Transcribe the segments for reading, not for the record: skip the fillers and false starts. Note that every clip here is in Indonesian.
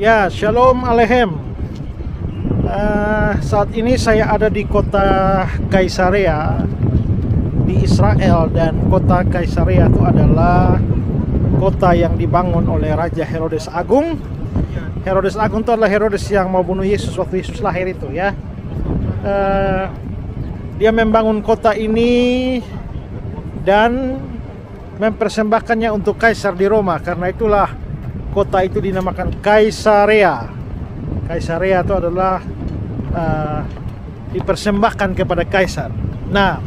Ya, Shalom Aleichem. Saat ini saya ada di kota Kaisarea di Israel, dan kota Kaisarea itu adalah kota yang dibangun oleh Raja Herodes Agung. Herodes Agung itu adalah Herodes yang mau bunuh Yesus waktu Yesus lahir itu ya. Dia membangun kota ini dan mempersembahkannya untuk kaisar di Roma. Karena itulah kota itu dinamakan Kaisarea. Kaisarea itu adalah dipersembahkan kepada kaisar. Nah,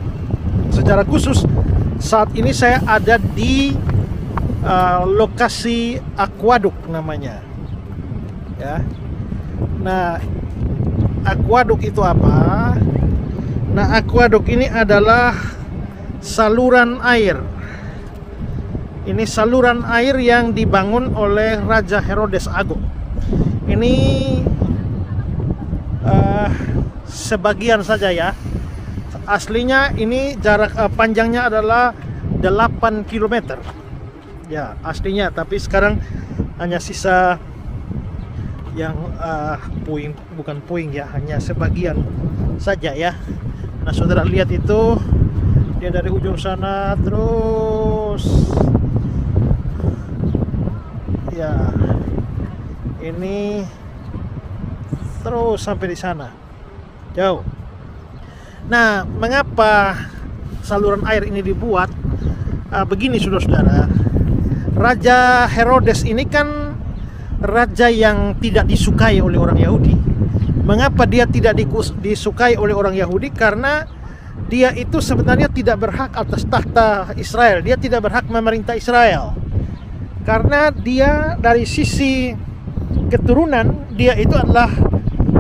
secara khusus saat ini saya ada di lokasi aquaduk namanya. Ya. Nah, aquaduk itu apa? Nah, aquaduk ini adalah saluran air. Ini saluran air yang dibangun oleh Raja Herodes Agung. Ini sebagian saja ya. Aslinya ini jarak panjangnya adalah 8 km. Ya, aslinya, tapi sekarang hanya sisa yang bukan puing ya, hanya sebagian saja ya. Nah, saudara lihat itu, dia dari ujung sana terus ya, ini terus sampai di sana jauh. Nah, mengapa saluran air ini dibuat? Begini saudara-saudara, Raja Herodes ini kan raja yang tidak disukai oleh orang Yahudi. Mengapa dia tidak disukai oleh orang Yahudi? Karena dia itu sebenarnya tidak berhak atas takhta Israel. Dia tidak berhak memerintah Israel. Karena dia dari sisi keturunan, dia itu adalah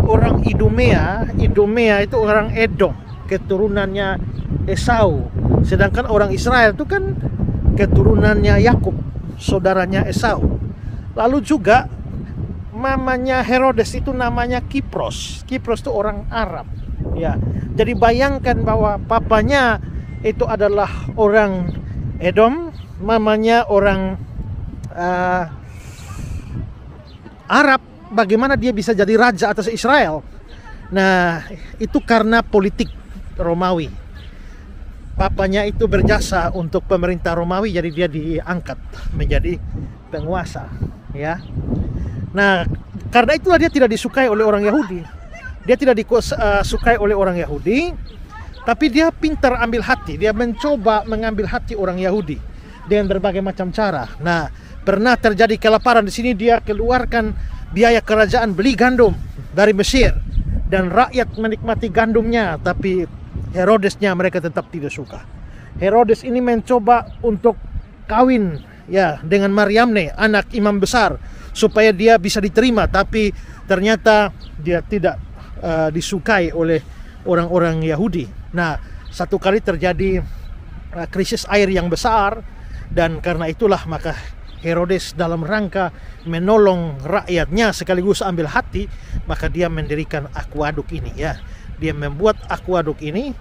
orang Idumea. Idumea itu orang Edom, keturunannya Esau. Sedangkan orang Israel itu kan keturunannya Yakub, saudaranya Esau. Lalu juga mamanya Herodes itu namanya Kipros. Kipros itu orang Arab. Ya, jadi bayangkan bahwa papanya itu adalah orang Edom, mamanya orang Arab. Bagaimana dia bisa jadi raja atas Israel? Nah, itu karena politik Romawi. Papanya itu berjasa untuk pemerintah Romawi, jadi dia diangkat menjadi penguasa, ya. Nah, karena itulah dia tidak disukai oleh orang Yahudi. Dia tidak disukai oleh orang Yahudi, tapi dia pintar ambil hati. Dia mencoba mengambil hati orang Yahudi dengan berbagai macam cara. Nah, pernah terjadi kelaparan di sini, dia keluarkan biaya kerajaan beli gandum dari Mesir, dan rakyat menikmati gandumnya, tapi Herodesnya mereka tetap tidak suka. Herodes ini mencoba untuk kawin ya dengan Mariamne, anak imam besar, supaya dia bisa diterima, tapi ternyata dia tidak disukai oleh orang-orang Yahudi. Nah, satu kali terjadi krisis air yang besar, dan karena itulah maka Herodes dalam rangka menolong rakyatnya sekaligus ambil hati, maka dia mendirikan aquaduk ini ya. Dia membuat aquaduk ini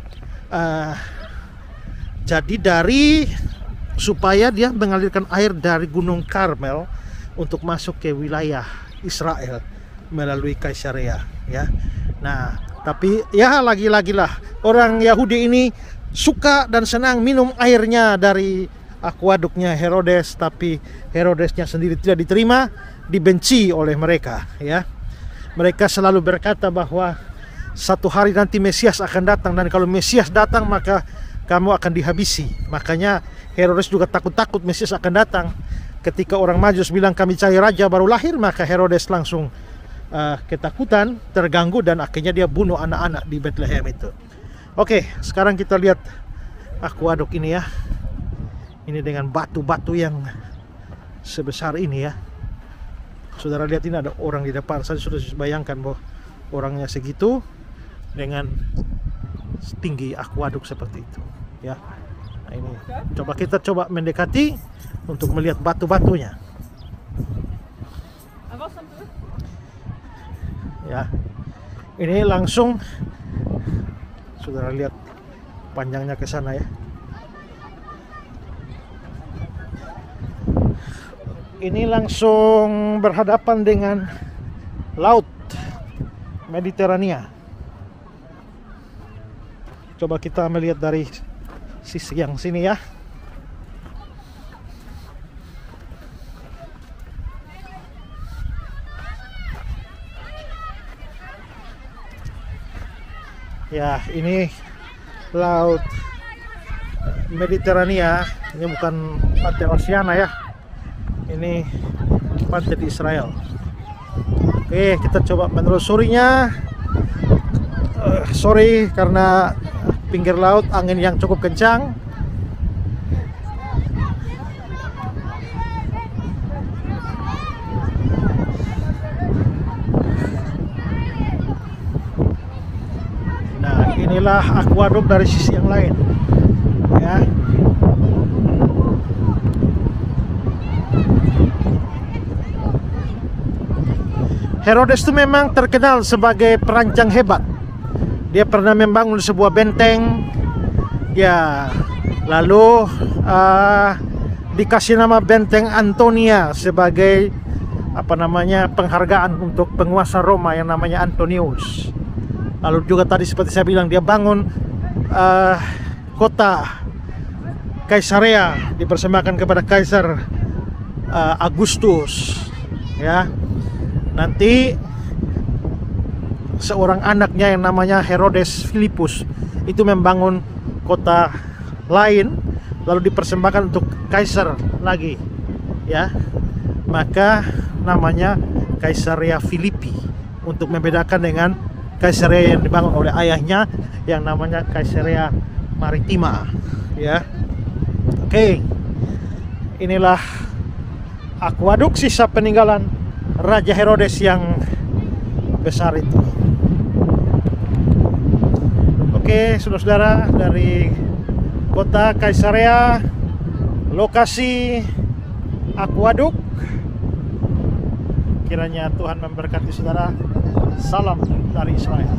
jadi dari supaya dia mengalirkan air dari Gunung Karmel untuk masuk ke wilayah Israel melalui Kaisarea ya. Nah, tapi ya lagi-lagi lah orang Yahudi ini suka dan senang minum airnya dari aquaduknya Herodes, tapi Herodesnya sendiri tidak diterima, dibenci oleh mereka ya. Mereka selalu berkata bahwa satu hari nanti Mesias akan datang, dan kalau Mesias datang maka kamu akan dihabisi. Makanya Herodes juga takut-takut Mesias akan datang. Ketika orang Majus bilang kami cari raja baru lahir, maka Herodes langsung ketakutan, terganggu, dan akhirnya dia bunuh anak-anak di Bethlehem itu. Oke, sekarang kita lihat aquaduk ini ya. Ini dengan batu-batu yang sebesar ini ya. Saudara lihat, ini ada orang di depan. Saya sudah bayangkan bahwa orangnya segitu dengan tinggi aquaduk seperti itu ya. Nah, ini kita coba mendekati untuk melihat batu-batunya ya. Ini langsung saudara lihat panjangnya ke sana ya. Ini langsung berhadapan dengan Laut Mediterania. Coba kita melihat dari sisi yang sini ya. Ya, ini Laut Mediterania. Ini bukan pantai Oceania ya. Ini pantai di Israel. Oke, kita coba menelusurinya. Sorry karena pinggir laut angin yang cukup kencang. Nah, inilah aquaduk dari sisi yang lain ya. Herodes itu memang terkenal sebagai perancang hebat. Dia pernah membangun sebuah benteng ya, lalu dikasih nama Benteng Antonia sebagai penghargaan untuk penguasa Roma yang namanya Antonius. Lalu juga tadi seperti saya bilang, dia bangun kota Kaisarea, dipersembahkan kepada Kaisar Agustus ya. Nanti seorang anaknya yang namanya Herodes Philippus itu membangun kota lain, lalu dipersembahkan untuk kaisar lagi ya. Maka namanya Kaisarea Filipi, untuk membedakan dengan Kaisarea yang dibangun oleh ayahnya yang namanya Kaisarea Maritima ya. Oke. Inilah aquaduk, sisa peninggalan Raja Herodes yang besar itu. Oke, saudara-saudara, dari kota Kaisarea, lokasi aquaduk. Kiranya Tuhan memberkati saudara. Salam dari Israel.